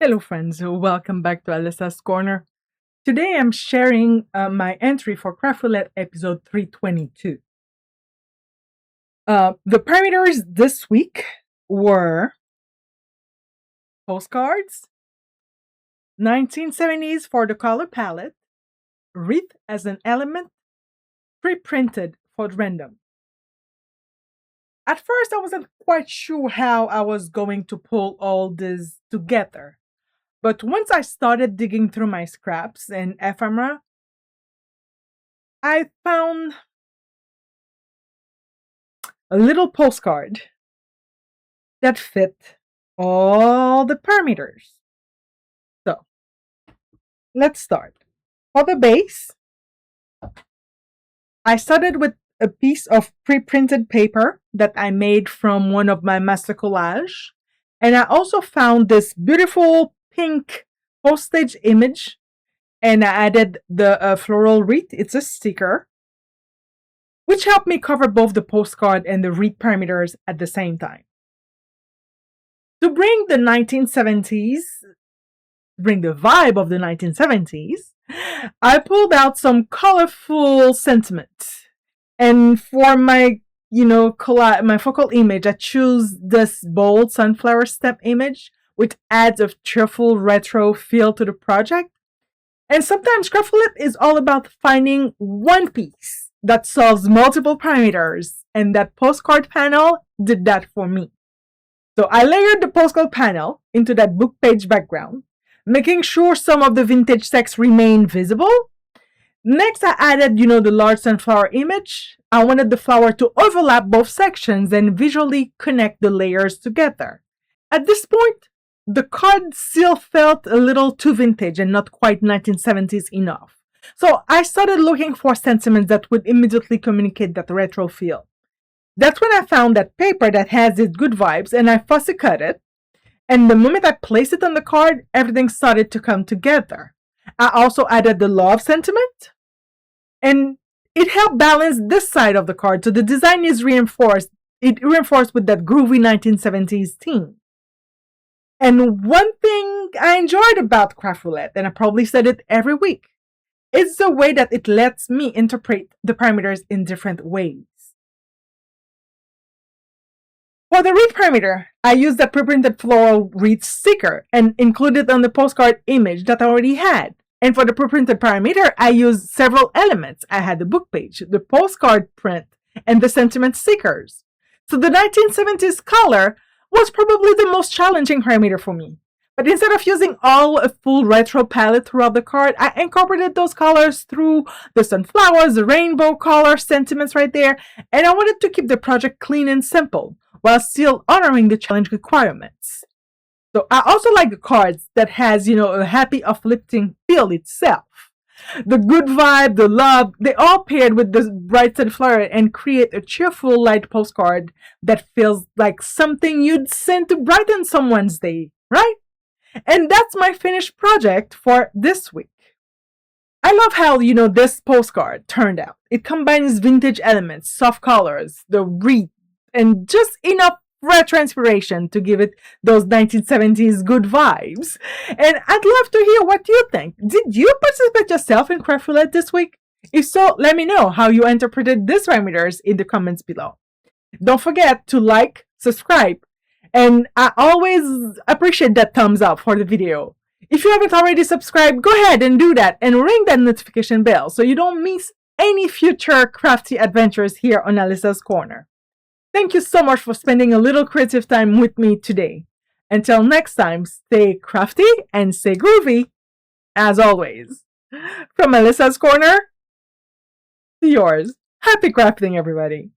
Hello, friends. Welcome back to Alyssa's Corner. Today I'm sharing my entry for Craft Roulette episode 322. The parameters this week were postcards, 1970s for the color palette, Wreath as an element, pre-printed for the random. At first, I wasn't quite sure how I was going to pull all this together. But once I started digging through my scraps and ephemera, I found a little postcard that fit all the parameters. So let's start. For the base, I started with a piece of pre-printed paper that I made from one of my master collage. And I also found this beautiful pink postage image, and I added the floral wreath. It's a sticker, which helped me cover both the postcard and the wreath parameters at the same time. To bring the 1970s, bring the vibe of the 1970s, I pulled out some colorful sentiment. And for my my focal image, I choose this bold sunflower stem image, which adds a cheerful retro feel to the project. And sometimes Craft Roulette is all about finding one piece that solves multiple parameters, and that postcard panel did that for me. So I layered the postcard panel into that book page background, making sure some of the vintage text remain visible. Next, I added, the large sunflower image. I wanted the flower to overlap both sections and visually connect the layers together. At this point, the card still felt a little too vintage and not quite 1970s enough. So I started looking for sentiments that would immediately communicate that retro feel. That's when I found that paper that has its good vibes, and I fussy cut it. And the moment I placed it on the card, everything started to come together. I also added the love sentiment, and it helped balance this side of the card, so the design is reinforced. It reinforced with that groovy 1970s theme. And one thing I enjoyed about Craft Roulette, and I probably said it every week, is the way that it lets me interpret the parameters in different ways. For the wreath parameter, I used the pre-printed floral wreath sticker and included on the postcard image that I already had. And for the pre-printed parameter, I used several elements. I had the book page, the postcard print, and the sentiment stickers. So the 1970s color was probably the most challenging parameter for me. But instead of using all a full retro palette throughout the card, I incorporated those colors through the sunflowers, the rainbow color sentiments right there, and I wanted to keep the project clean and simple while still honoring the challenge requirements. So I also like the cards that has, a happy, uplifting feel itself. The good vibe, the love, they all paired with the bright sunflower and create a cheerful light postcard that feels like something you'd send to brighten someone's day, right? And that's my finished project for this week. I love how, this postcard turned out. It combines vintage elements, soft colors, the wreath, and just enough retro inspiration to give it those 1970s good vibes. And I'd love to hear what you think. Did you participate yourself in Craft Roulette this week? If so, let me know how you interpreted these parameters in the comments below. Don't forget to like, subscribe, and I always appreciate that thumbs up for the video. If you haven't already subscribed, go ahead and do that and ring that notification bell so you don't miss any future crafty adventures here on Alyssa's Corner. Thank you so much for spending a little creative time with me today. Until next time, stay crafty and stay groovy, as always. From Alyssa's Corner to yours. Happy crafting, everybody.